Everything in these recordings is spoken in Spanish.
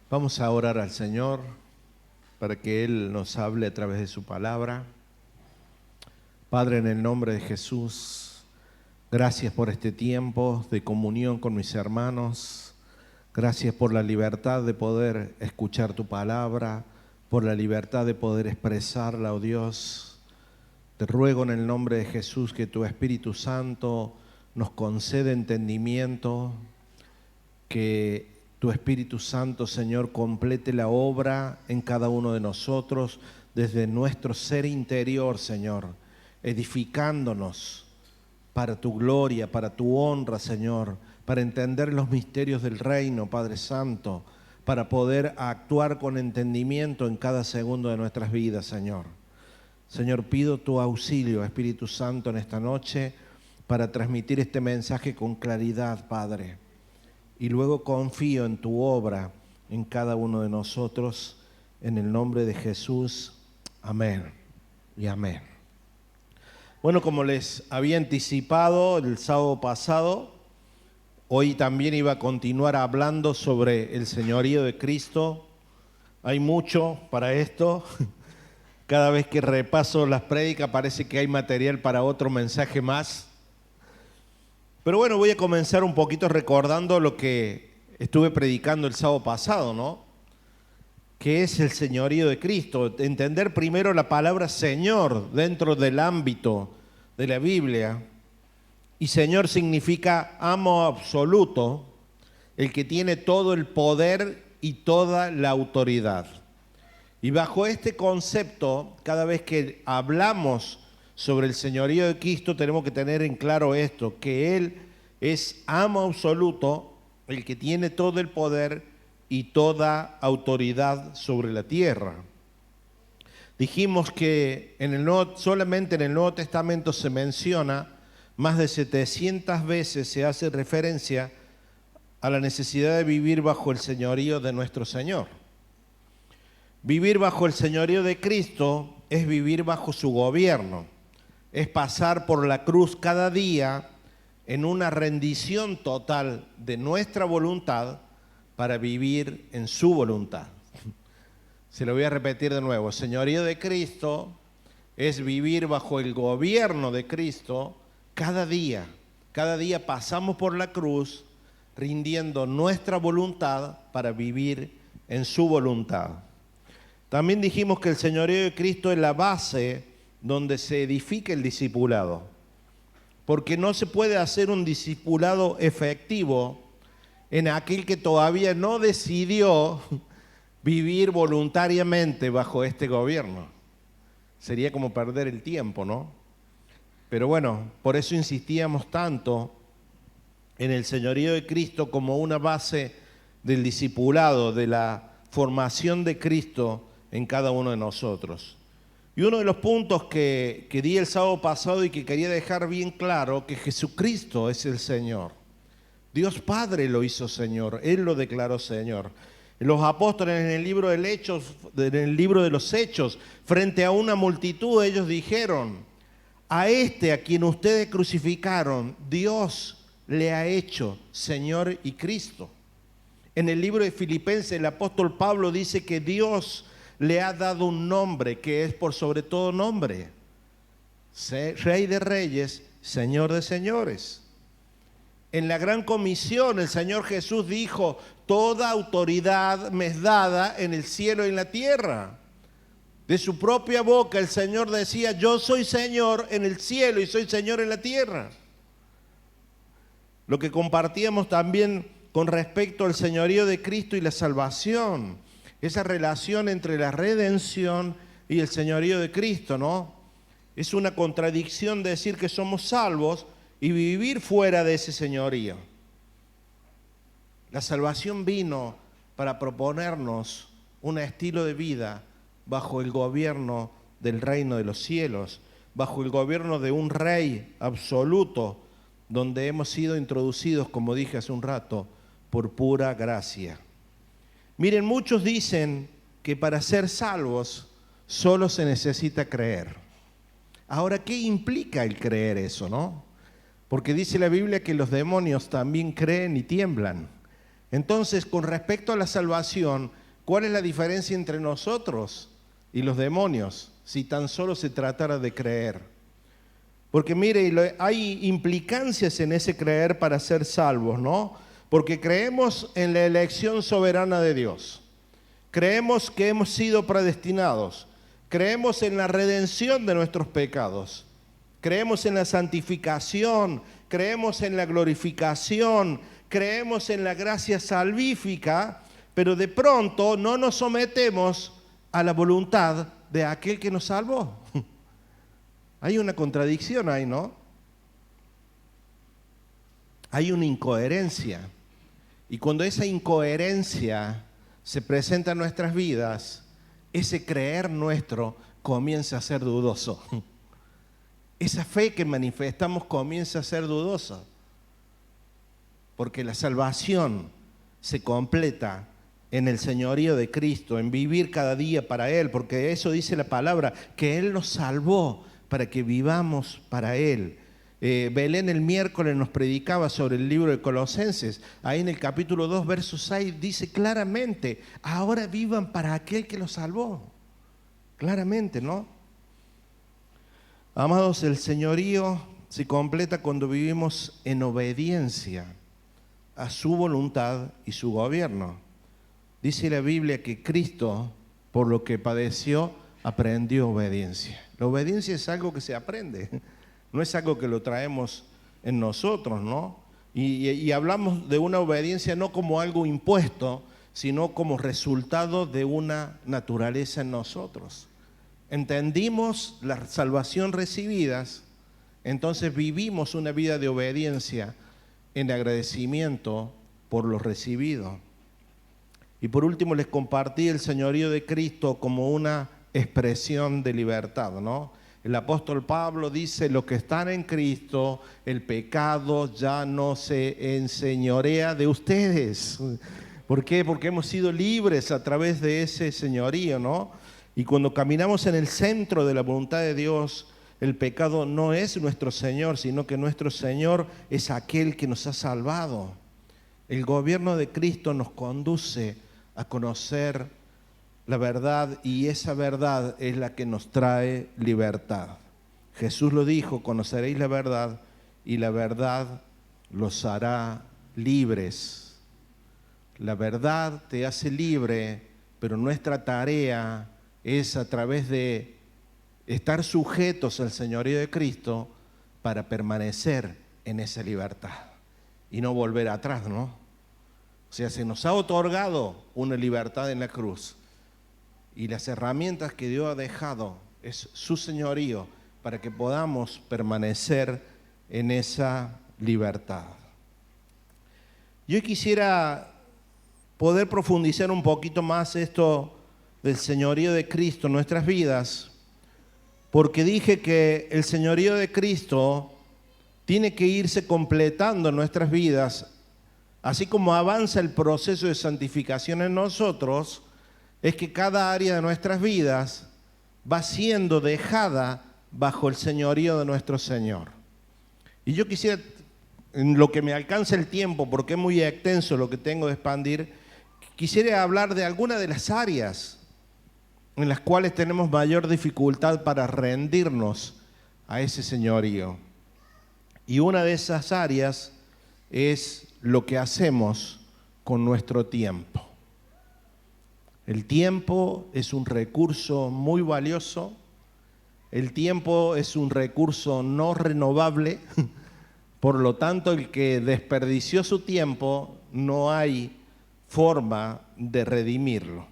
Vamos a orar al Señor para que Él nos hable a través de su palabra. Padre, en el nombre de Jesús, gracias por este tiempo de comunión con mis hermanos. Gracias por la libertad de poder escuchar tu palabra, por la libertad de poder expresarla, oh Dios. Te ruego en el nombre de Jesús que tu Espíritu Santo nos conceda entendimiento, que tu Espíritu Santo, Señor, complete la obra en cada uno de nosotros desde nuestro ser interior, Señor, edificándonos para tu gloria, para tu honra, Señor, para entender los misterios del reino, Padre Santo, para poder actuar con entendimiento en cada segundo de nuestras vidas, Señor. Señor, pido tu auxilio, Espíritu Santo, en esta noche para transmitir este mensaje con claridad, Padre. Y luego confío en tu obra en cada uno de nosotros, en el nombre de Jesús. Amén y amén. Bueno, como les había anticipado el sábado pasado, hoy también iba a continuar hablando sobre el señorío de Cristo. Hay mucho para esto. Cada vez que repaso las prédicas parece que hay material para otro mensaje más. Pero bueno, voy a comenzar un poquito recordando lo que estuve predicando el sábado pasado, ¿no? Que es el señorío de Cristo. Entender primero la palabra Señor dentro del ámbito de la Biblia. Y Señor significa amo absoluto, el que tiene todo el poder y toda la autoridad. Y bajo este concepto, cada vez que hablamos sobre el señorío de Cristo, tenemos que tener en claro esto, que Él es amo absoluto, el que tiene todo el poder y toda autoridad sobre la tierra. Dijimos que solamente en el Nuevo Testamento se menciona, más de 700 veces se hace referencia a la necesidad de vivir bajo el señorío de nuestro Señor. Vivir bajo el señorío de Cristo es vivir bajo su gobierno. Es pasar por la cruz cada día en una rendición total de nuestra voluntad para vivir en su voluntad. Se lo voy a repetir de nuevo. Señorío de Cristo es vivir bajo el gobierno de Cristo cada día. Cada día pasamos por la cruz rindiendo nuestra voluntad para vivir en su voluntad. También dijimos que el señorío de Cristo es la base donde se edifica el discipulado, porque no se puede hacer un discipulado efectivo en aquel que todavía no decidió vivir voluntariamente bajo este gobierno. Sería como perder el tiempo, ¿no? Pero bueno, por eso insistíamos tanto en el señorío de Cristo como una base del discipulado, de la formación de Cristo en cada uno de nosotros. Y uno de los puntos que di el sábado pasado y que quería dejar bien claro, que Jesucristo es el Señor. Dios Padre lo hizo Señor, Él lo declaró Señor. Los apóstoles en el libro de los Hechos, frente a una multitud, ellos dijeron: a este a quien ustedes crucificaron, Dios le ha hecho Señor y Cristo. En el libro de Filipenses, el apóstol Pablo dice que Dios le ha dado un nombre que es por sobre todo nombre. Rey de reyes, Señor de señores. En la gran comisión el Señor Jesús dijo: toda autoridad me es dada en el cielo y en la tierra. De su propia boca el Señor decía: yo soy Señor en el cielo y soy Señor en la tierra. Lo que compartíamos también con respecto al señorío de Cristo y la salvación, esa relación entre la redención y el señorío de Cristo, ¿no? Es una contradicción decir que somos salvos y vivir fuera de ese señorío. La salvación vino para proponernos un estilo de vida bajo el gobierno del reino de los cielos, bajo el gobierno de un rey absoluto, donde hemos sido introducidos, como dije hace un rato, por pura gracia. Miren, muchos dicen que para ser salvos solo se necesita creer. Ahora, ¿qué implica el creer eso, no? Porque dice la Biblia que los demonios también creen y tiemblan. Entonces, con respecto a la salvación, ¿cuál es la diferencia entre nosotros y los demonios si tan solo se tratara de creer? Porque mire, hay implicancias en ese creer para ser salvos, ¿no? Porque creemos en la elección soberana de Dios. Creemos que hemos sido predestinados. Creemos en la redención de nuestros pecados. Creemos en la santificación. Creemos en la glorificación. Creemos en la gracia salvífica. Pero de pronto no nos sometemos a la voluntad de aquel que nos salvó. Hay una contradicción ahí, ¿no? Hay una incoherencia. Y cuando esa incoherencia se presenta en nuestras vidas, ese creer nuestro comienza a ser dudoso. Esa fe que manifestamos comienza a ser dudosa. Porque la salvación se completa en el señorío de Cristo, en vivir cada día para Él, porque eso dice la palabra, que Él nos salvó para que vivamos para Él. Belén el miércoles nos predicaba sobre el libro de Colosenses. Ahí en el capítulo 2, verso 6, dice claramente, ahora vivan para aquel que los salvó. Claramente, ¿no? Amados, el señorío se completa cuando vivimos en obediencia a su voluntad y su gobierno. Dice la Biblia que Cristo, por lo que padeció, aprendió obediencia. La obediencia es algo que se aprende. No es algo que lo traemos en nosotros, ¿no? Y hablamos de una obediencia no como algo impuesto, sino como resultado de una naturaleza en nosotros. Entendimos la salvación recibida, entonces vivimos una vida de obediencia en agradecimiento por lo recibido. Y por último les compartí el señorío de Cristo como una expresión de libertad, ¿no? El apóstol Pablo dice, los que están en Cristo, el pecado ya no se enseñorea de ustedes. ¿Por qué? Porque hemos sido libres a través de ese señorío, ¿no? Y cuando caminamos en el centro de la voluntad de Dios, el pecado no es nuestro Señor, sino que nuestro Señor es aquel que nos ha salvado. El gobierno de Cristo nos conduce a conocer la verdad, y esa verdad es la que nos trae libertad. Jesús lo dijo, conoceréis la verdad y la verdad los hará libres. La verdad te hace libre, pero nuestra tarea es a través de estar sujetos al señorío de Cristo para permanecer en esa libertad y no volver atrás, ¿no? O sea, se nos ha otorgado una libertad en la cruz. Y las herramientas que Dios ha dejado es su señorío para que podamos permanecer en esa libertad. Yo quisiera poder profundizar un poquito más esto del señorío de Cristo en nuestras vidas, porque dije que el señorío de Cristo tiene que irse completando en nuestras vidas, así como avanza el proceso de santificación en nosotros. Es que cada área de nuestras vidas va siendo dejada bajo el señorío de nuestro Señor. Y yo quisiera, en lo que me alcanza el tiempo, porque es muy extenso lo que tengo de expandir, quisiera hablar de algunas de las áreas en las cuales tenemos mayor dificultad para rendirnos a ese señorío. Y una de esas áreas es lo que hacemos con nuestro tiempo. El tiempo es un recurso muy valioso. El tiempo es un recurso no renovable. Por lo tanto, el que desperdició su tiempo, no hay forma de redimirlo.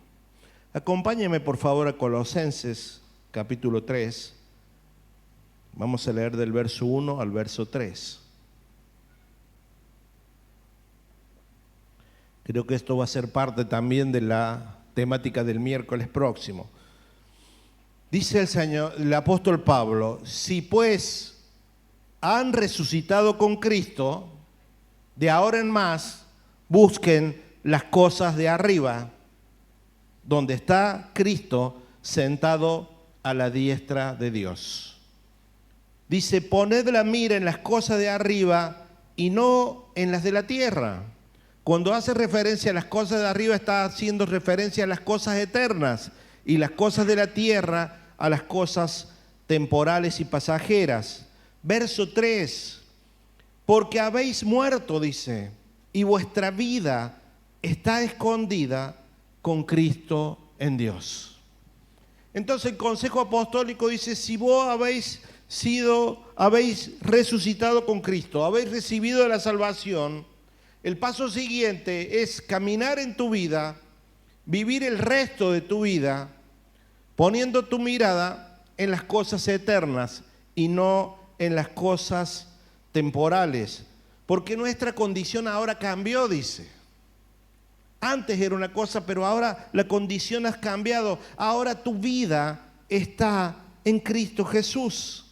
Acompáñeme por favor a Colosenses capítulo 3. Vamos a leer del verso 1 al verso 3. Creo que esto va a ser parte también de la temática del miércoles próximo. Dice el apóstol Pablo, si pues han resucitado con Cristo, de ahora en más busquen las cosas de arriba, donde está Cristo sentado a la diestra de Dios. Dice, poned la mira en las cosas de arriba y no en las de la tierra, Cuando hace referencia a las cosas de arriba, está haciendo referencia a las cosas eternas, y las cosas de la tierra a las cosas temporales y pasajeras. Verso 3, porque habéis muerto, dice, y vuestra vida está escondida con Cristo en Dios. Entonces el consejo apostólico dice, si vos habéis resucitado con Cristo, habéis recibido la salvación, el paso siguiente es caminar en tu vida, vivir el resto de tu vida, poniendo tu mirada en las cosas eternas y no en las cosas temporales. Porque nuestra condición ahora cambió, dice. Antes era una cosa, pero ahora la condición ha cambiado. Ahora tu vida está en Cristo Jesús.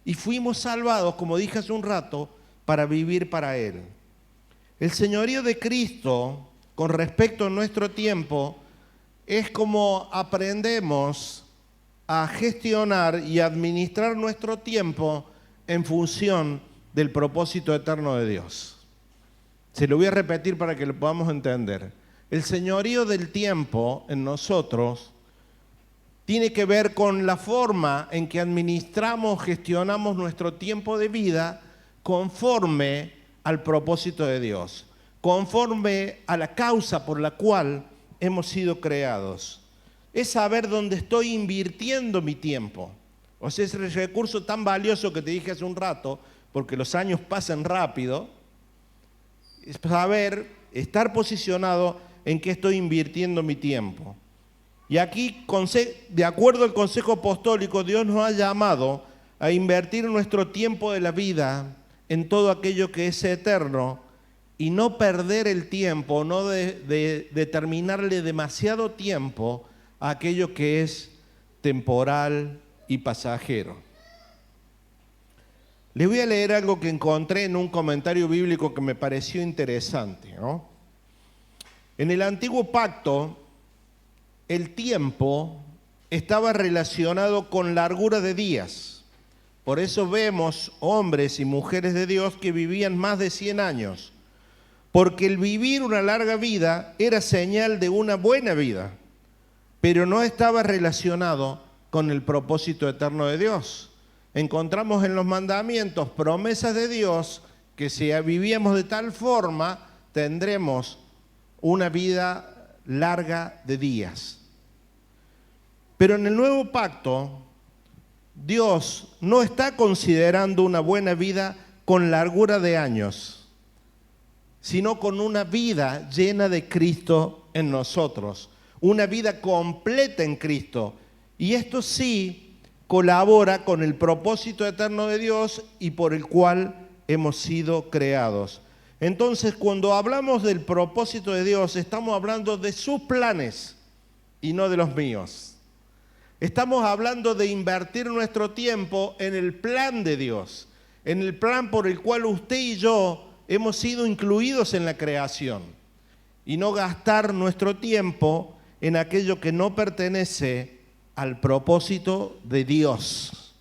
Y fuimos salvados, como dije hace un rato, para vivir para Él. El señorío de Cristo, con respecto a nuestro tiempo, es como aprendemos a gestionar y administrar nuestro tiempo en función del propósito eterno de Dios. Se lo voy a repetir para que lo podamos entender. El señorío del tiempo en nosotros tiene que ver con la forma en que administramos, gestionamos nuestro tiempo de vida conforme al propósito de Dios, conforme a la causa por la cual hemos sido creados. Es saber dónde estoy invirtiendo mi tiempo. O sea, ese recurso tan valioso que te dije hace un rato, porque los años pasan rápido, es saber, estar posicionado en qué estoy invirtiendo mi tiempo. Y aquí, de acuerdo al consejo apostólico, Dios nos ha llamado a invertir nuestro tiempo de la vida en todo aquello que es eterno y no perder el tiempo, no determinarle demasiado tiempo a aquello que es temporal y pasajero. Les voy a leer algo que encontré en un comentario bíblico que me pareció interesante, ¿no? En el antiguo pacto, el tiempo estaba relacionado con largura de días. Por eso vemos hombres y mujeres de Dios que vivían más de 100 años. Porque el vivir una larga vida era señal de una buena vida, pero no estaba relacionado con el propósito eterno de Dios. Encontramos en los mandamientos promesas de Dios que si vivíamos de tal forma, tendremos una vida larga de días. Pero en el nuevo pacto, Dios no está considerando una buena vida con largura de años, sino con una vida llena de Cristo en nosotros, una vida completa en Cristo. Y esto sí colabora con el propósito eterno de Dios y por el cual hemos sido creados. Entonces, cuando hablamos del propósito de Dios, estamos hablando de sus planes y no de los míos. Estamos hablando de invertir nuestro tiempo en el plan de Dios, en el plan por el cual usted y yo hemos sido incluidos en la creación, y no gastar nuestro tiempo en aquello que no pertenece al propósito de Dios.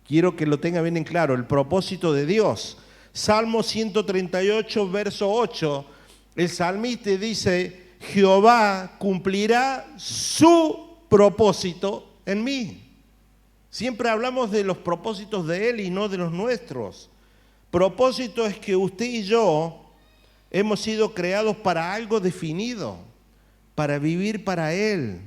Quiero que lo tenga bien en claro, el propósito de Dios. Salmo 138, verso 8, el salmista dice, Jehová cumplirá su propósito en mí. Siempre hablamos de los propósitos de Él y no de los nuestros. Propósito es que usted y yo hemos sido creados para algo definido, para vivir para Él.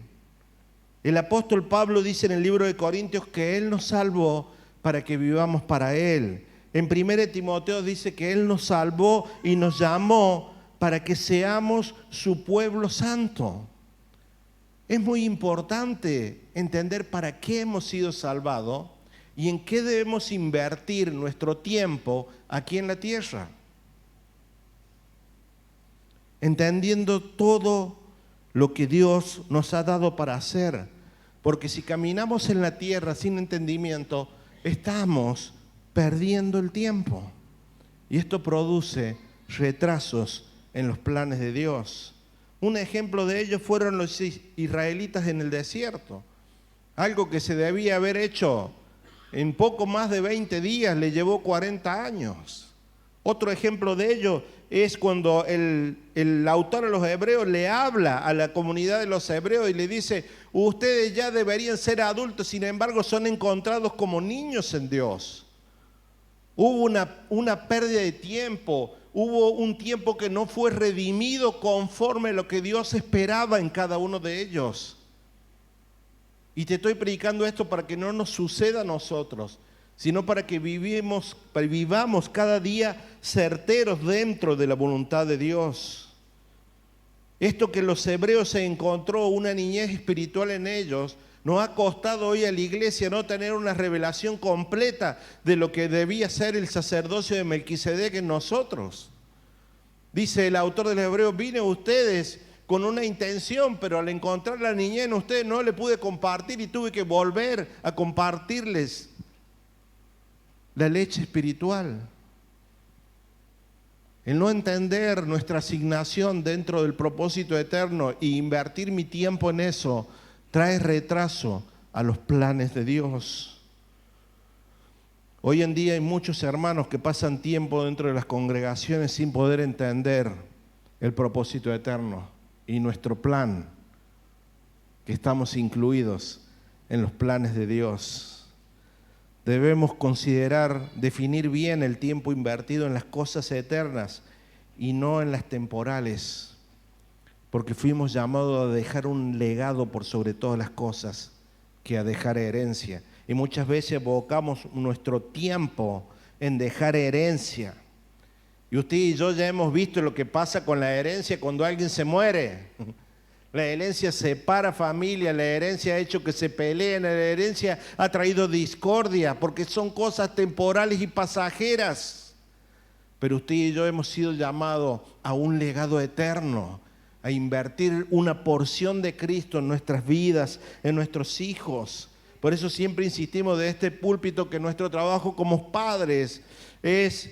El apóstol Pablo dice en el libro de Corintios que Él nos salvó para que vivamos para Él. En 1 Timoteo dice que Él nos salvó y nos llamó para que seamos su pueblo santo. Es muy importante entender para qué hemos sido salvados y en qué debemos invertir nuestro tiempo aquí en la tierra. Entendiendo todo lo que Dios nos ha dado para hacer. Porque si caminamos en la tierra sin entendimiento, estamos perdiendo el tiempo. Y esto produce retrasos en los planes de Dios. Un ejemplo de ello fueron los israelitas en el desierto. Algo que se debía haber hecho en poco más de 20 días, le llevó 40 años. Otro ejemplo de ello es cuando el autor de los Hebreos le habla a la comunidad de los hebreos y le dice: ustedes ya deberían ser adultos, sin embargo son encontrados como niños en Dios. Hubo una pérdida de tiempo, hubo un tiempo que no fue redimido conforme a lo que Dios esperaba en cada uno de ellos. Y te estoy predicando esto para que no nos suceda a nosotros, sino para que vivamos cada día certeros dentro de la voluntad de Dios. Esto que los hebreos se encontró una niñez espiritual en ellos, nos ha costado hoy a la iglesia no tener una revelación completa de lo que debía ser el sacerdocio de Melquisedec en nosotros. Dice el autor de los Hebreos: vine a ustedes con una intención, pero al encontrar la niñez en ustedes no le pude compartir y tuve que volver a compartirles la leche espiritual. El no entender nuestra asignación dentro del propósito eterno e invertir mi tiempo en eso trae retraso a los planes de Dios. Hoy en día hay muchos hermanos que pasan tiempo dentro de las congregaciones sin poder entender el propósito eterno y nuestro plan, que estamos incluidos en los planes de Dios. Debemos considerar, definir bien el tiempo invertido en las cosas eternas y no en las temporales, porque fuimos llamados a dejar un legado por sobre todas las cosas, que a dejar herencia. Y muchas veces evocamos nuestro tiempo en dejar herencia. Y usted y yo ya hemos visto lo que pasa con la herencia cuando alguien se muere. La herencia separa familias, la herencia ha hecho que se peleen, la herencia ha traído discordia, porque son cosas temporales y pasajeras. Pero usted y yo hemos sido llamados a un legado eterno, a invertir una porción de Cristo en nuestras vidas, en nuestros hijos. Por eso siempre insistimos de este púlpito que nuestro trabajo como padres es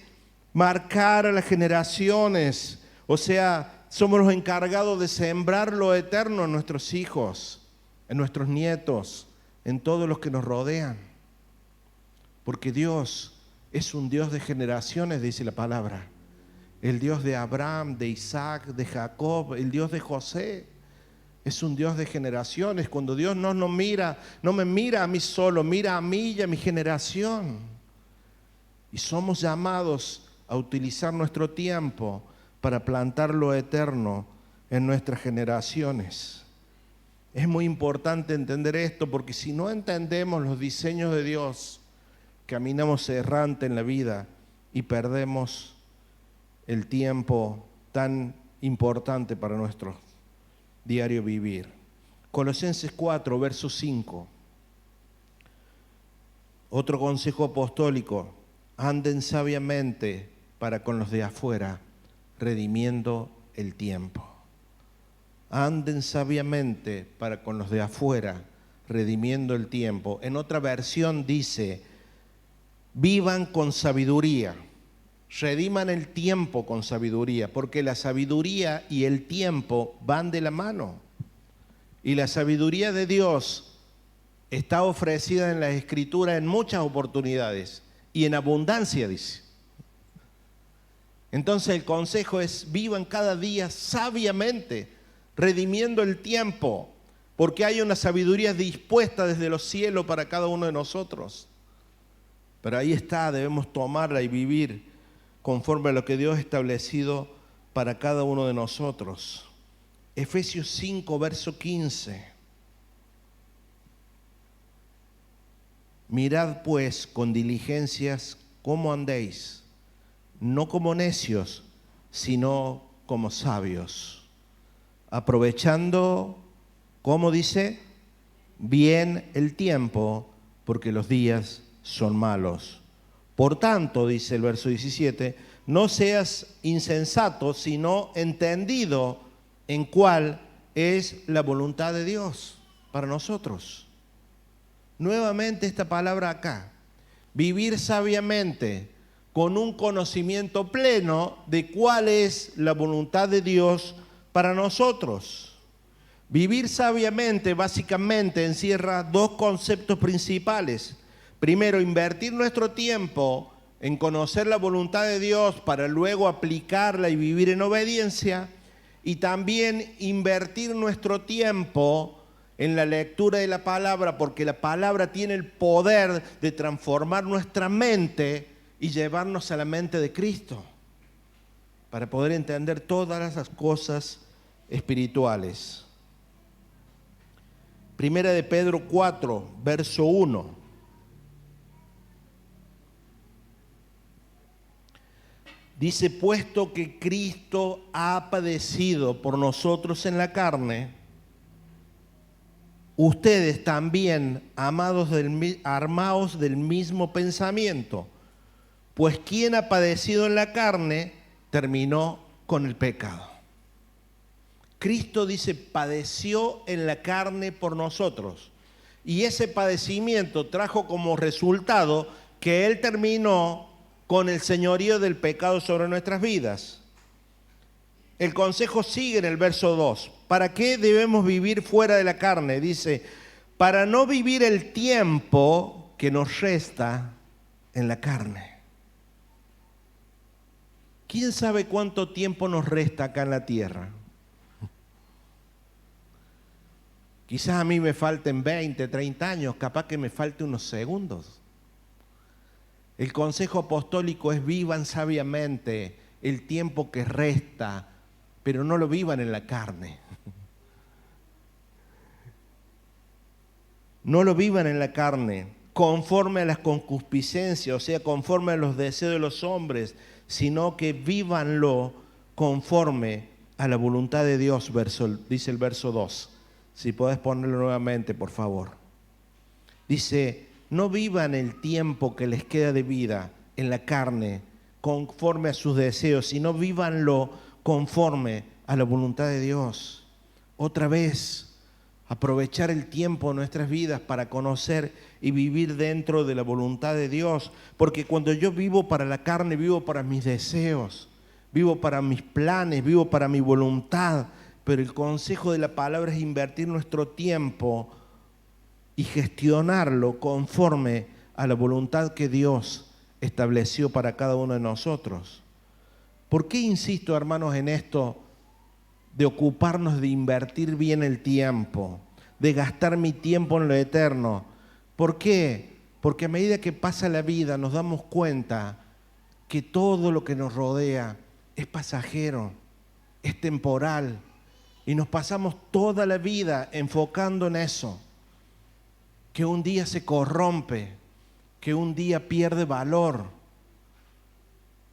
marcar a las generaciones, o sea, somos los encargados de sembrar lo eterno en nuestros hijos, en nuestros nietos, en todos los que nos rodean. Porque Dios es un Dios de generaciones, dice la palabra. El Dios de Abraham, de Isaac, de Jacob, el Dios de José. Es un Dios de generaciones. Cuando Dios no nos mira, no me mira a mí solo, mira a mí y a mi generación. Y somos llamados a utilizar nuestro tiempo para plantar lo eterno en nuestras generaciones. Es muy importante entender esto, porque si no entendemos los diseños de Dios, caminamos errante en la vida y perdemos el tiempo tan importante para nuestro diario vivir. Colosenses 4, verso 5. Otro consejo apostólico: anden sabiamente para con los de afuera, redimiendo el tiempo. Anden sabiamente para con los de afuera, redimiendo el tiempo. En otra versión dice: vivan con sabiduría, rediman el tiempo con sabiduría, porque la sabiduría y el tiempo van de la mano. Y la sabiduría de Dios está ofrecida en la Escritura en muchas oportunidades y en abundancia, dice. Entonces el consejo es: vivan cada día sabiamente, redimiendo el tiempo, porque hay una sabiduría dispuesta desde los cielos para cada uno de nosotros. Pero ahí está, debemos tomarla y vivir conforme a lo que Dios ha establecido para cada uno de nosotros. Efesios 5, verso 15. Mirad pues con diligencias cómo andéis, no como necios, sino como sabios, aprovechando, ¿cómo dice? Bien el tiempo, porque los días son malos. Por tanto, dice el verso 17, no seas insensato, sino entendido en cuál es la voluntad de Dios para nosotros. Nuevamente esta palabra acá: vivir sabiamente, con un conocimiento pleno de cuál es la voluntad de Dios para nosotros. Vivir sabiamente básicamente encierra dos conceptos principales. Primero, invertir nuestro tiempo en conocer la voluntad de Dios para luego aplicarla y vivir en obediencia, y también invertir nuestro tiempo en la lectura de la palabra, porque la palabra tiene el poder de transformar nuestra mente y llevarnos a la mente de Cristo, para poder entender todas las cosas espirituales. Primera de Pedro 4, verso 1. Dice, puesto que Cristo ha padecido por nosotros en la carne, ustedes también, armaos del mismo pensamiento, pues quien ha padecido en la carne, terminó con el pecado. Cristo, dice, padeció en la carne por nosotros. Y ese padecimiento trajo como resultado que Él terminó con el señorío del pecado sobre nuestras vidas. El consejo sigue en el verso 2. ¿Para qué debemos vivir fuera de la carne? Dice, para no vivir el tiempo que nos resta en la carne. ¿Quién sabe cuánto tiempo nos resta acá en la tierra? Quizás a mí me falten 20, 30 años, capaz que me falte unos segundos. El consejo apostólico es: vivan sabiamente el tiempo que resta, pero no lo vivan en la carne. No lo vivan en la carne, conforme a las concupiscencias, o sea, conforme a los deseos de los hombres, sino que vívanlo conforme a la voluntad de Dios, dice el verso 2. Si podés ponerlo nuevamente, por favor. Dice, no vivan el tiempo que les queda de vida en la carne conforme a sus deseos, sino vívanlo conforme a la voluntad de Dios. Otra vez, aprovechar el tiempo de nuestras vidas para conocer y vivir dentro de la voluntad de Dios. Porque cuando yo vivo para la carne, vivo para mis deseos, vivo para mis planes, vivo para mi voluntad. Pero el consejo de la palabra es invertir nuestro tiempo y gestionarlo conforme a la voluntad que Dios estableció para cada uno de nosotros. ¿Por qué insisto, hermanos, en esto de ocuparnos de invertir bien el tiempo, de gastar mi tiempo en lo eterno? ¿Por qué? Porque a medida que pasa la vida nos damos cuenta que todo lo que nos rodea es pasajero, es temporal, y nos pasamos toda la vida enfocando en eso, que un día se corrompe, que un día pierde valor,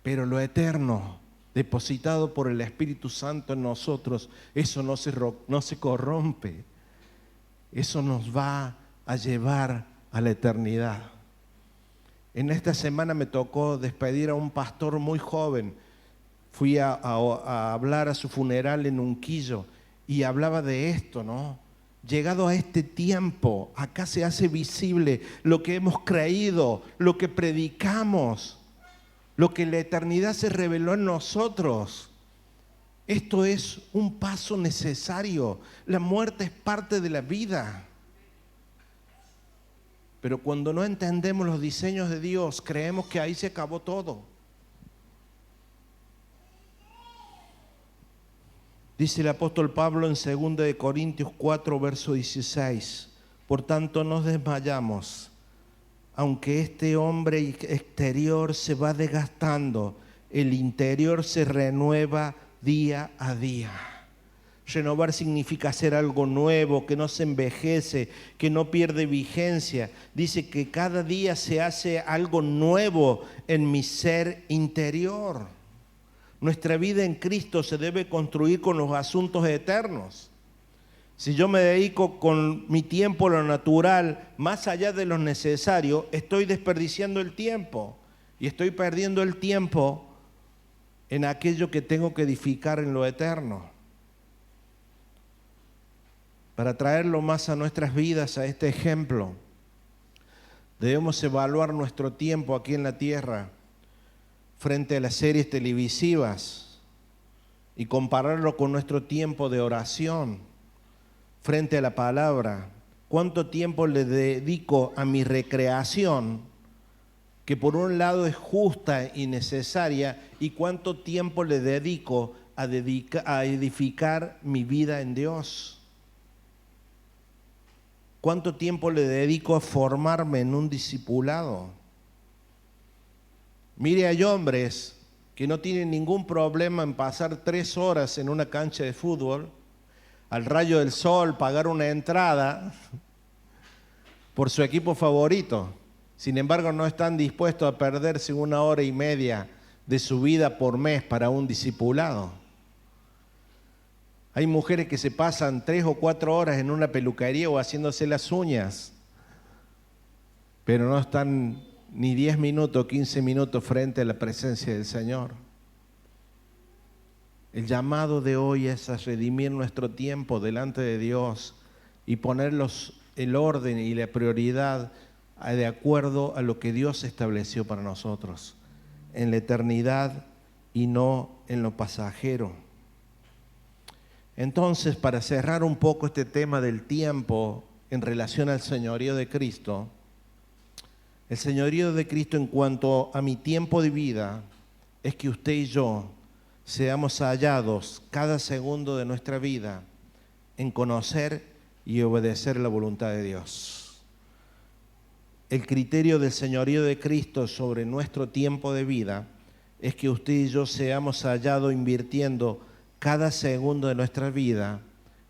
pero lo eterno, depositado por el Espíritu Santo en nosotros, eso no se corrompe, eso nos va a llevar a la eternidad. En esta semana me tocó despedir a un pastor muy joven. Fui a hablar a su funeral en Unquillo y hablaba de esto, ¿no? Llegado a este tiempo, acá se hace visible lo que hemos creído, lo que predicamos, lo que en la eternidad se reveló en nosotros. Esto es un paso necesario. La muerte es parte de la vida. Pero cuando no entendemos los diseños de Dios, creemos que ahí se acabó todo. Dice el apóstol Pablo en 2 Corintios 4, verso 16. Por tanto, no desmayamos, aunque este hombre exterior se va desgastando, el interior se renueva día a día. Renovar significa hacer algo nuevo, que no se envejece, que no pierde vigencia. Dice que cada día se hace algo nuevo en mi ser interior. Nuestra vida en Cristo se debe construir con los asuntos eternos. Si yo me dedico con mi tiempo a lo natural, más allá de lo necesario, estoy desperdiciando el tiempo y estoy perdiendo el tiempo en aquello que tengo que edificar en lo eterno. Para traerlo más a nuestras vidas, a este ejemplo, debemos evaluar nuestro tiempo aquí en la tierra frente a las series televisivas y compararlo con nuestro tiempo de oración frente a la palabra. ¿Cuánto tiempo le dedico a mi recreación que por un lado es justa y necesaria, y cuánto tiempo le dedico a edificar mi vida en Dios. ¿Cuánto tiempo le dedico a formarme en un discipulado? Mire, hay hombres que no tienen ningún problema en pasar 3 horas en una cancha de fútbol, al rayo del sol, pagar una entrada por su equipo favorito. Sin embargo, no están dispuestos a perderse 1 hora y media de su vida por mes para un discipulado. Hay mujeres que se pasan 3 o 4 horas en una peluquería o haciéndose las uñas, pero no están ni 10 minutos o 15 minutos frente a la presencia del Señor. El llamado de hoy es a redimir nuestro tiempo delante de Dios y poner el orden y la prioridad de acuerdo a lo que Dios estableció para nosotros, en la eternidad y no en lo pasajero. Entonces, para cerrar un poco este tema del tiempo en relación al señorío de Cristo, el señorío de Cristo en cuanto a mi tiempo de vida es que usted y yo seamos hallados cada segundo de nuestra vida en conocer y obedecer la voluntad de Dios. El criterio del señorío de Cristo sobre nuestro tiempo de vida es que usted y yo seamos hallados invirtiendo cada segundo de nuestra vida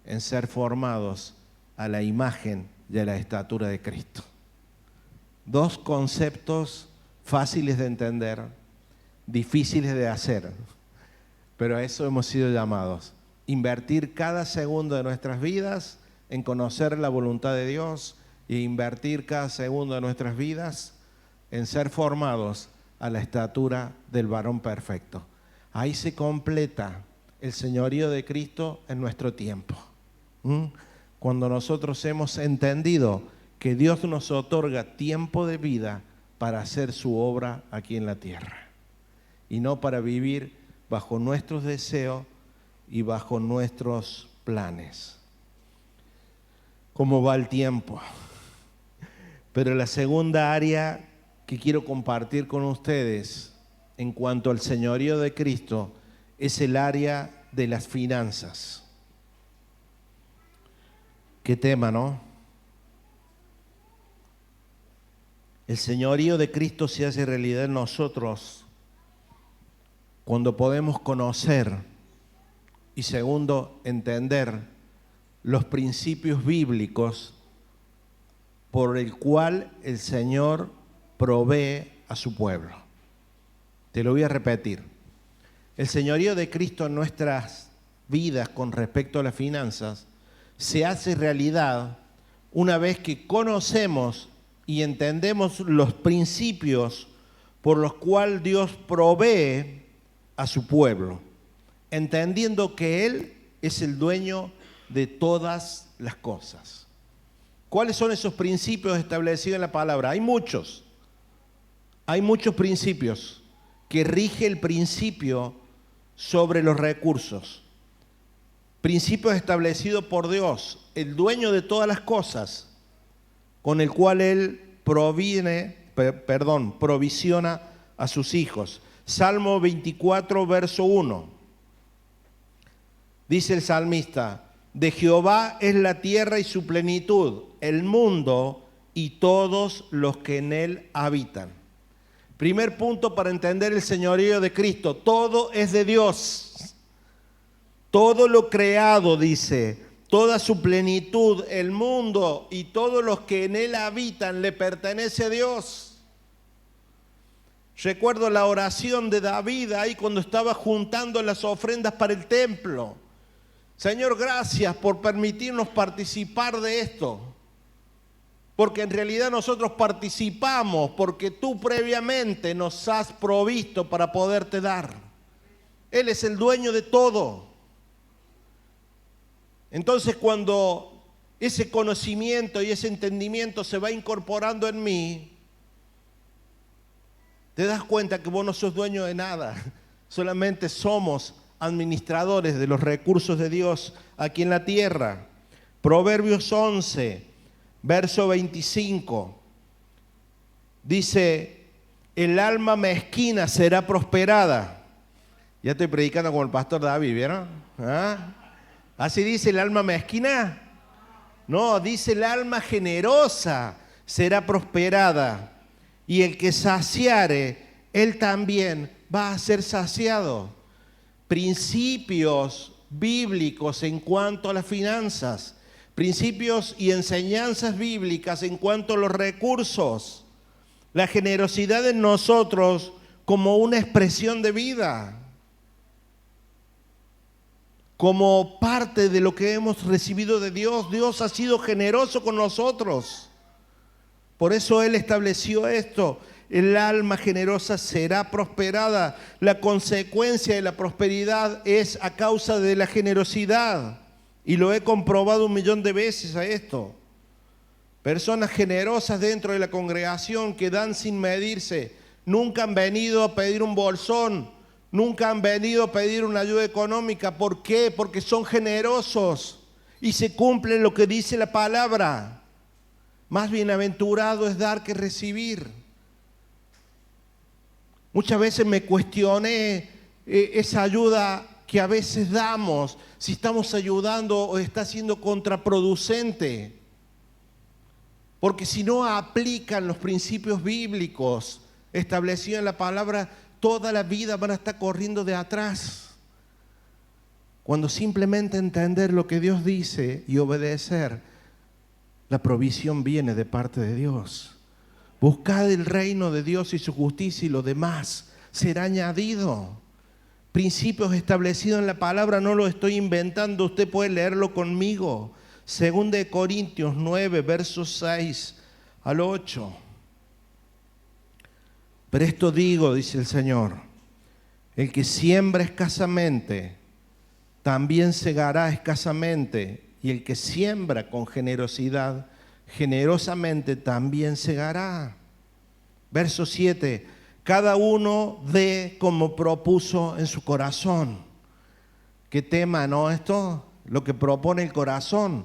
en ser formados a la imagen y a la estatura de Cristo. 2 conceptos fáciles de entender, difíciles de hacer, pero a eso hemos sido llamados. Invertir cada segundo de nuestras vidas en conocer la voluntad de Dios e invertir cada segundo de nuestras vidas en ser formados a la estatura del varón perfecto. Ahí se completa el señorío de Cristo en nuestro tiempo. Cuando nosotros hemos entendido que Dios nos otorga tiempo de vida para hacer su obra aquí en la tierra y no para vivir bajo nuestros deseos y bajo nuestros planes. ¿Cómo va el tiempo? Pero la segunda área que quiero compartir con ustedes en cuanto al señorío de Cristo es el área de las finanzas. ¿Qué tema, no? El señorío de Cristo se hace realidad en nosotros cuando podemos conocer y segundo, entender los principios bíblicos por el cual el Señor provee a su pueblo. Te lo voy a repetir. El señorío de Cristo en nuestras vidas con respecto a las finanzas se hace realidad una vez que conocemos y entendemos los principios por los cuales Dios provee a su pueblo, entendiendo que Él es el dueño de todas las cosas. ¿Cuáles son esos principios establecidos en la palabra? Hay muchos principios que rige el principio sobre los recursos. Principios establecidos por Dios, el dueño de todas las cosas, con el cual Él provisiona a sus hijos. Salmo 24, verso 1. Dice el salmista: de Jehová es la tierra y su plenitud, el mundo y todos los que en él habitan. Primer punto para entender el señorío de Cristo: todo es de Dios. Todo lo creado, dice, toda su plenitud, el mundo y todos los que en él habitan, le pertenece a Dios. Recuerdo la oración de David ahí cuando estaba juntando las ofrendas para el templo. Señor, gracias por permitirnos participar de esto. Porque en realidad nosotros participamos porque tú previamente nos has provisto para poderte dar. Él es el dueño de todo. Entonces, cuando ese conocimiento y ese entendimiento se va incorporando en mí, te das cuenta que vos no sos dueño de nada. Solamente somos administradores de los recursos de Dios aquí en la tierra. Proverbios 11, verso 25. Dice: el alma mezquina será prosperada. Ya estoy predicando como el pastor David, ¿vieron? ¿Ah? ¿Así dice el alma mezquina? No, dice el alma generosa será prosperada. Y el que saciare, él también va a ser saciado. Principios bíblicos en cuanto a las finanzas, principios y enseñanzas bíblicas en cuanto a los recursos, la generosidad en nosotros como una expresión de vida, como parte de lo que hemos recibido de Dios. Dios ha sido generoso con nosotros. Por eso Él estableció esto. El alma generosa será prosperada. La consecuencia de la prosperidad es a causa de la generosidad. Y lo he comprobado 1.000.000 de veces a esto. Personas generosas dentro de la congregación que dan sin medirse. Nunca han venido a pedir un bolsón. Nunca han venido a pedir una ayuda económica. ¿Por qué? Porque son generosos y se cumple lo que dice la palabra. Más bienaventurado es dar que recibir. Muchas veces me cuestioné esa ayuda que a veces damos, si estamos ayudando o está siendo contraproducente. Porque si no aplican los principios bíblicos establecidos en la palabra, toda la vida van a estar corriendo de atrás. Cuando simplemente entender lo que Dios dice y obedecer, la provisión viene de parte de Dios. Buscad el reino de Dios y su justicia y lo demás será añadido. Principios establecidos en la palabra, no lo estoy inventando, usted puede leerlo conmigo. 2 Corintios 9, versos 6 al 8. Pero esto digo, dice el Señor, el que siembra escasamente, también segará escasamente, y el que siembra con generosidad, generosamente también segará. Verso 7, cada uno dé como propuso en su corazón. ¿Qué tema, no? Esto, lo que propone el corazón.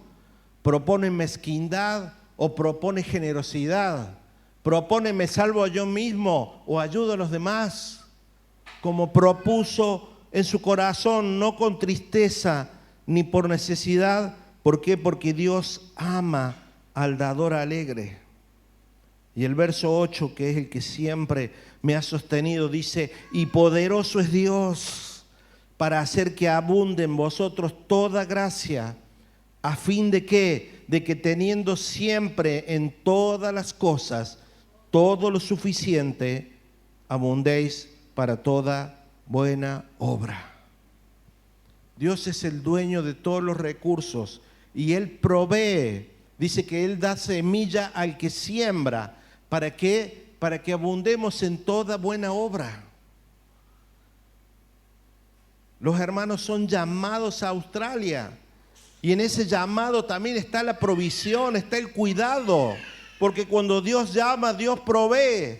¿Propone mezquindad o propone generosidad? ¿Propone me salvo a yo mismo o ayudo a los demás? Como propuso en su corazón, no con tristeza ni por necesidad. ¿Por qué? Porque Dios ama al dador alegre. Y el verso 8, que es el que siempre me ha sostenido, dice, y poderoso es Dios para hacer que abunde en vosotros toda gracia, a fin de que, teniendo siempre en todas las cosas todo lo suficiente, abundéis para toda buena obra. Dios es el dueño de todos los recursos y Él provee. Dice que Él da semilla al que siembra. ¿Para qué? Para que abundemos en toda buena obra. Los hermanos son llamados a Australia y en ese llamado también está la provisión, está el cuidado, porque cuando Dios llama, Dios provee.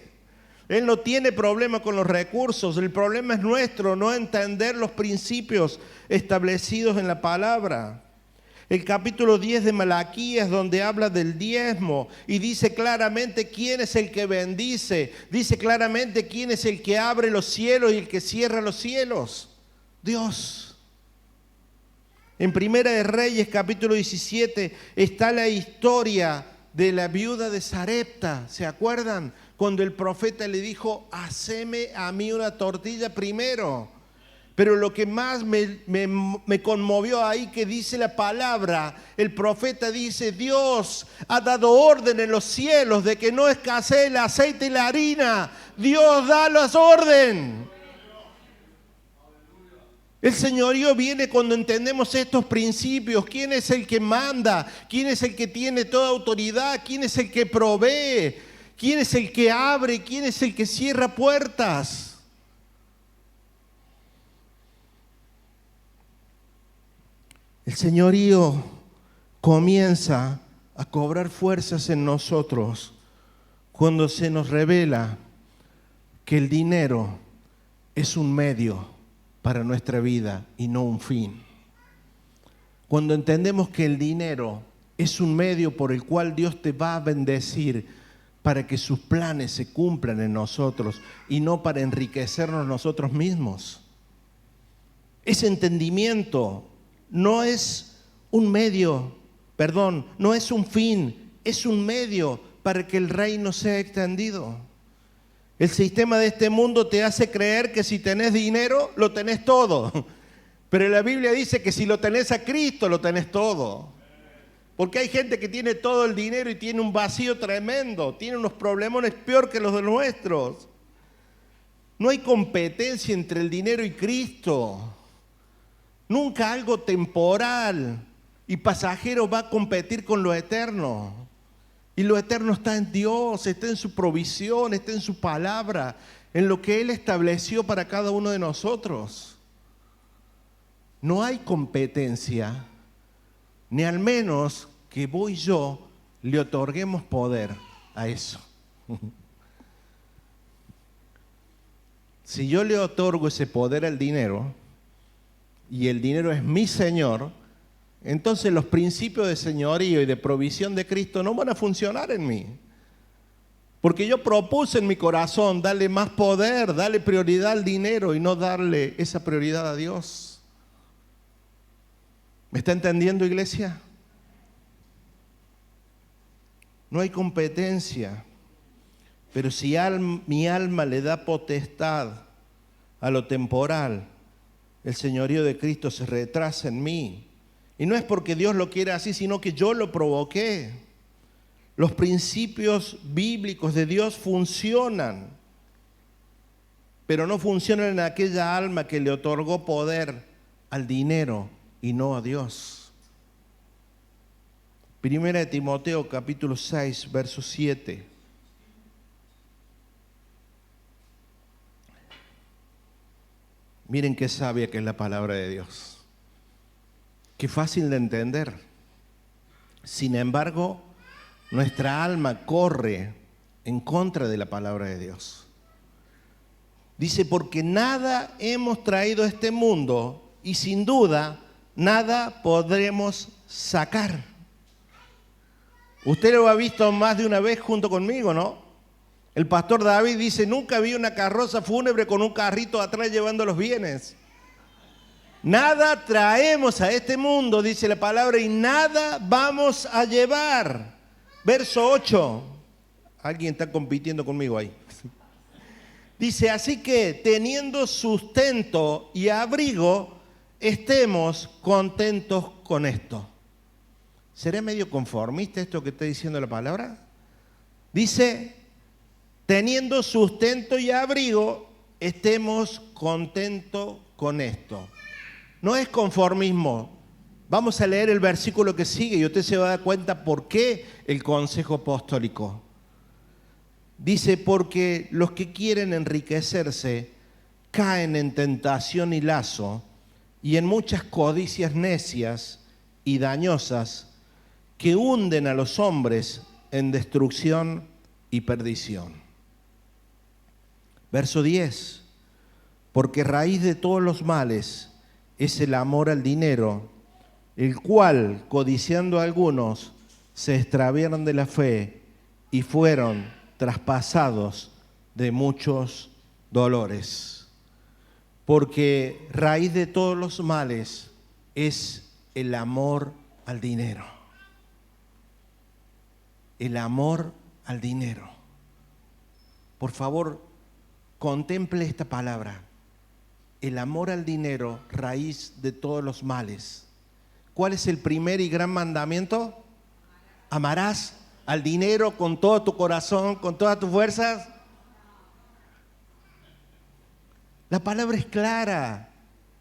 Él no tiene problema con los recursos, el problema es nuestro, no entender los principios establecidos en la palabra. El capítulo 10 de Malaquías, donde habla del diezmo y dice claramente quién es el que bendice, dice claramente quién es el que abre los cielos y el que cierra los cielos. Dios. En Primera de Reyes, capítulo 17, está la historia de la viuda de Sarepta. ¿Se acuerdan? Cuando el profeta le dijo, haceme a mí una tortilla primero. Pero lo que más me conmovió ahí, que dice la palabra, el profeta dice, Dios ha dado orden en los cielos de que no escasee el aceite y la harina. Dios da las órdenes. El señorío viene cuando entendemos estos principios. ¿Quién es el que manda? ¿Quién es el que tiene toda autoridad? ¿Quién es el que provee? ¿Quién es el que abre? ¿Quién es el que cierra puertas? El señorío comienza a cobrar fuerzas en nosotros cuando se nos revela que el dinero es un medio para nuestra vida y no un fin. Cuando entendemos que el dinero es un medio por el cual Dios te va a bendecir, para que sus planes se cumplan en nosotros y no para enriquecernos nosotros mismos. Ese entendimiento no es un medio, no es un fin, es un medio para que el reino sea extendido. El sistema de este mundo te hace creer que si tenés dinero, lo tenés todo. Pero la Biblia dice que si lo tenés a Cristo, lo tenés todo. Porque hay gente que tiene todo el dinero y tiene un vacío tremendo, tiene unos problemones peor que los de nuestros. No hay competencia entre el dinero y Cristo. Nunca algo temporal y pasajero va a competir con lo eterno. Y lo eterno está en Dios, está en su provisión, está en su palabra, en lo que Él estableció para cada uno de nosotros. No hay competencia, ni al menos que vos y yo le otorguemos poder a eso. Si yo le otorgo ese poder al dinero, y el dinero es mi Señor, entonces los principios de señorío y de provisión de Cristo no van a funcionar en mí. Porque yo propuse en mi corazón darle más poder, darle prioridad al dinero y no darle esa prioridad a Dios. ¿Me está entendiendo, iglesia? No hay competencia, pero si mi alma le da potestad a lo temporal, el señorío de Cristo se retrasa en mí. Y no es porque Dios lo quiera así, sino que yo lo provoqué. Los principios bíblicos de Dios funcionan, pero no funcionan en aquella alma que le otorgó poder al dinero y no a Dios. Primera de Timoteo capítulo 6, verso 7. Miren qué sabia que es la palabra de Dios. Qué fácil de entender. Sin embargo, nuestra alma corre en contra de la palabra de Dios. Dice, porque nada hemos traído a este mundo y sin duda nada podremos sacar. Usted lo ha visto más de una vez junto conmigo, ¿no? El pastor David dice, nunca vi una carroza fúnebre con un carrito atrás llevando los bienes. Nada traemos a este mundo, dice la palabra, y nada vamos a llevar. Verso 8. Alguien está compitiendo conmigo ahí. Dice, así que teniendo sustento y abrigo, estemos contentos con esto. ¿Será medio conformista esto que está diciendo la palabra? Dice, teniendo sustento y abrigo, estemos contentos con esto. No es conformismo. Vamos a leer el versículo que sigue y usted se va a dar cuenta por qué el consejo apostólico. Dice, porque los que quieren enriquecerse caen en tentación y lazo y en muchas codicias necias y dañosas que hunden a los hombres en destrucción y perdición. Verso 10. Porque raíz de todos los males es el amor al dinero, el cual, codiciando a algunos, se extraviaron de la fe y fueron traspasados de muchos dolores. Porque raíz de todos los males es el amor al dinero. El amor al dinero. Por favor, contemple esta palabra. El amor al dinero, raíz de todos los males. ¿Cuál es el primer y gran mandamiento? ¿Amarás al dinero con todo tu corazón, con todas tus fuerzas? La palabra es clara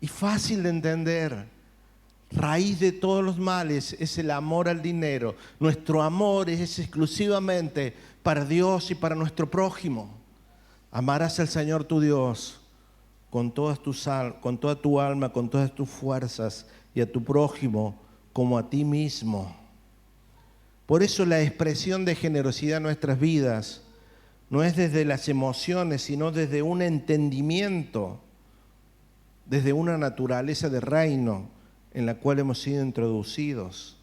y fácil de entender. Raíz de todos los males es el amor al dinero. Nuestro amor es exclusivamente para Dios y para nuestro prójimo. Amarás al Señor tu Dios con toda tu alma, con todas tus fuerzas y a tu prójimo como a ti mismo. Por eso la expresión de generosidad en nuestras vidas no es desde las emociones, sino desde un entendimiento, desde una naturaleza de reino en la cual hemos sido introducidos.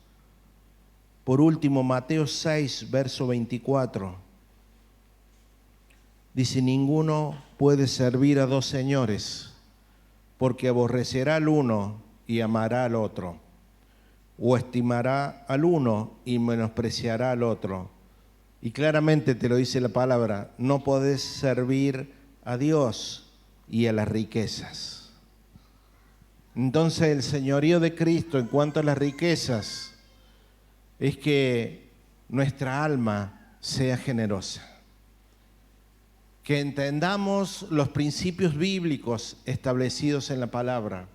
Por último, Mateo 6, verso 24. Dice, ninguno puede servir a dos señores, porque aborrecerá al uno y amará al otro, o estimará al uno y menospreciará al otro. Y claramente te lo dice la palabra, no podés servir a Dios y a las riquezas. Entonces el señorío de Cristo en cuanto a las riquezas es que nuestra alma sea generosa. Que entendamos los principios bíblicos establecidos en la palabra.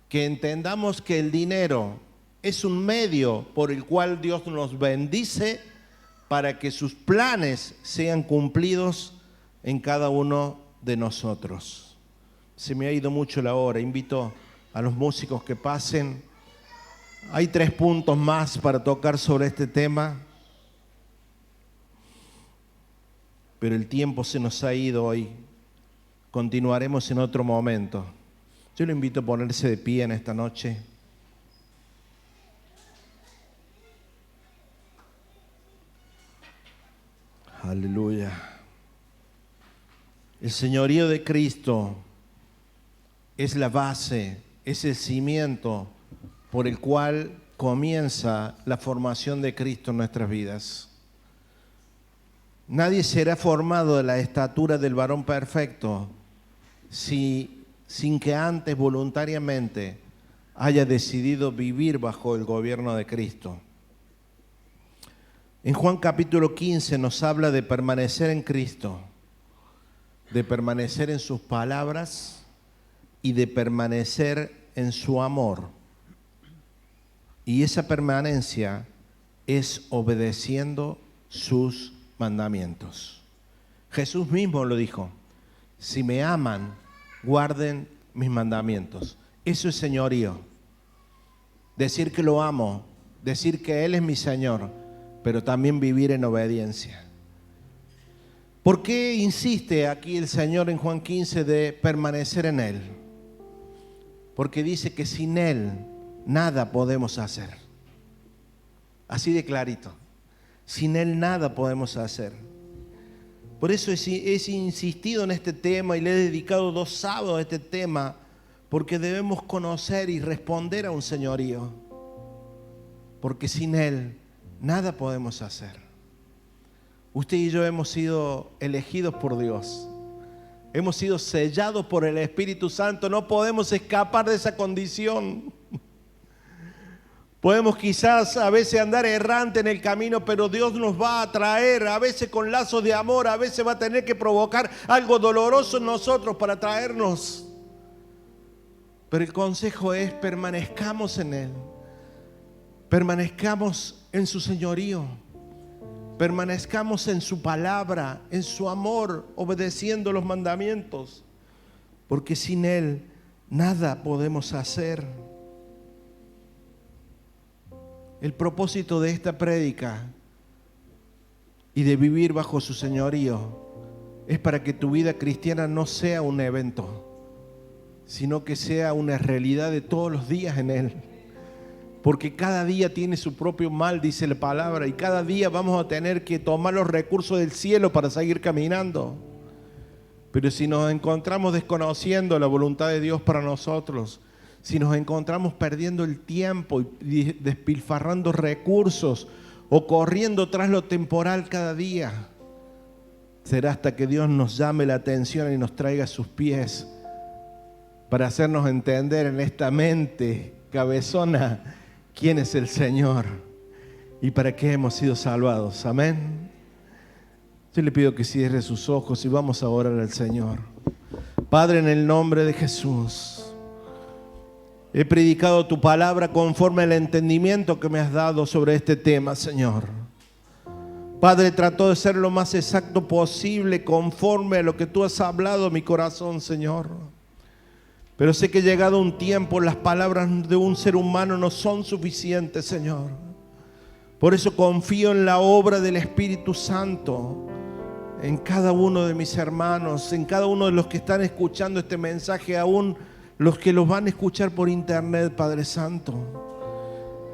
Que entendamos que el dinero es un medio por el cual Dios nos bendice para que sus planes sean cumplidos en cada uno de nosotros. Se me ha ido mucho la hora, invito a los músicos que pasen. Hay 3 puntos más para tocar sobre este tema, pero el tiempo se nos ha ido hoy. Continuaremos en otro momento. Yo lo invito a ponerse de pie en esta noche. Aleluya. El señorío de Cristo es la base, es el cimiento por el cual comienza la formación de Cristo en nuestras vidas. Nadie será formado de la estatura del varón perfecto sin que antes voluntariamente haya decidido vivir bajo el gobierno de Cristo. En Juan capítulo 15 nos habla de permanecer en Cristo, de permanecer en sus palabras y de permanecer en su amor. Y esa permanencia es obedeciendo sus mandamientos. Jesús mismo lo dijo, si me aman, guarden mis mandamientos. Eso es señorío. Decir que lo amo, decir que Él es mi Señor, pero también vivir en obediencia. ¿Por qué insiste aquí el Señor en Juan 15 de permanecer en Él? Porque dice que sin Él nada podemos hacer. Así de clarito. Sin Él nada podemos hacer. Por eso he insistido en este tema y le he dedicado 2 sábados a este tema, porque debemos conocer y responder a un señorío. Porque sin Él nada podemos hacer. Usted y yo hemos sido elegidos por Dios. Hemos sido sellados por el Espíritu Santo. No podemos escapar de esa condición. Podemos quizás a veces andar errante en el camino, pero Dios nos va a traer, a veces con lazos de amor, a veces va a tener que provocar algo doloroso en nosotros para traernos. Pero el consejo es permanezcamos en Él. Permanezcamos en su señorío. Permanezcamos en su palabra, en su amor, obedeciendo los mandamientos. Porque sin Él nada podemos hacer. El propósito de esta prédica y de vivir bajo su señorío es para que tu vida cristiana no sea un evento, sino que sea una realidad de todos los días en Él. Porque cada día tiene su propio mal, dice la palabra, y cada día vamos a tener que tomar los recursos del cielo para seguir caminando. Pero si nos encontramos desconociendo la voluntad de Dios para nosotros, si nos encontramos perdiendo el tiempo y despilfarrando recursos o corriendo tras lo temporal cada día, será hasta que Dios nos llame la atención y nos traiga a sus pies para hacernos entender en esta mente cabezona quién es el Señor y para qué hemos sido salvados. Amén. Yo le pido que cierre sus ojos y vamos a orar al Señor. Padre, en el nombre de Jesús, he predicado tu palabra conforme al entendimiento que me has dado sobre este tema, Señor. Padre, trato de ser lo más exacto posible conforme a lo que tú has hablado en mi corazón, Señor. Pero sé que llegado un tiempo las palabras de un ser humano no son suficientes, Señor. Por eso confío en la obra del Espíritu Santo, en cada uno de mis hermanos, en cada uno de los que están escuchando este mensaje, aún los que los van a escuchar por internet, Padre Santo.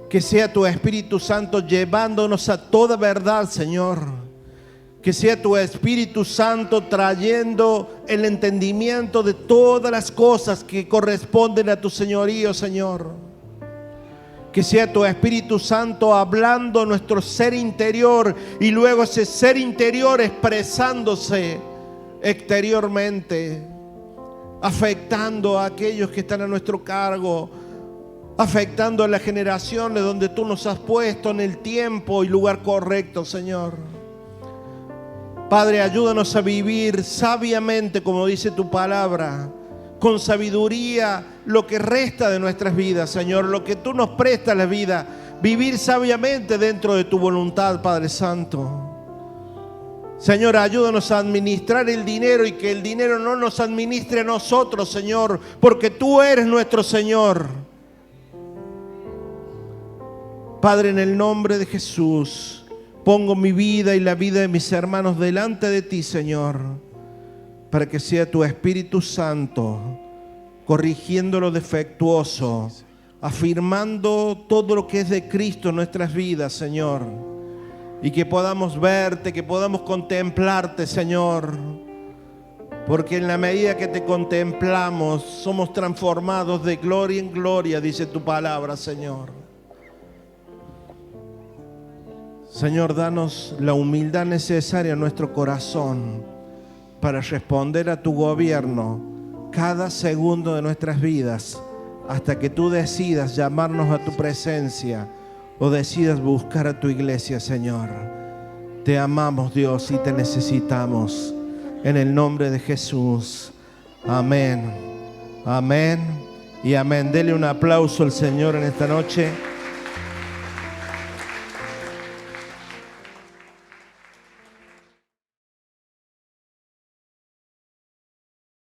Que sea tu Espíritu Santo llevándonos a toda verdad, Señor. Que sea tu Espíritu Santo trayendo el entendimiento de todas las cosas que corresponden a tu señorío, Señor. Que sea tu Espíritu Santo hablando nuestro ser interior y luego ese ser interior expresándose exteriormente, afectando a aquellos que están a nuestro cargo, afectando a las generaciones donde tú nos has puesto en el tiempo y lugar correcto, Señor. Padre, ayúdanos a vivir sabiamente, como dice tu palabra, con sabiduría lo que resta de nuestras vidas, Señor, lo que tú nos prestas la vida, vivir sabiamente dentro de tu voluntad, Padre Santo. Señor, ayúdanos a administrar el dinero y que el dinero no nos administre a nosotros, Señor, porque tú eres nuestro Señor. Padre, en el nombre de Jesús, pongo mi vida y la vida de mis hermanos delante de ti, Señor, para que sea tu Espíritu Santo corrigiendo lo defectuoso, afirmando todo lo que es de Cristo en nuestras vidas, Señor, y que podamos verte, que podamos contemplarte, Señor, porque en la medida que te contemplamos somos transformados de gloria en gloria, dice tu palabra, Señor. Señor, danos la humildad necesaria en nuestro corazón para responder a tu gobierno cada segundo de nuestras vidas, hasta que tú decidas llamarnos a tu presencia o decidas buscar a tu iglesia, Señor. Te amamos, Dios, y te necesitamos. En el nombre de Jesús. Amén. Amén y amén. Dele un aplauso al Señor en esta noche.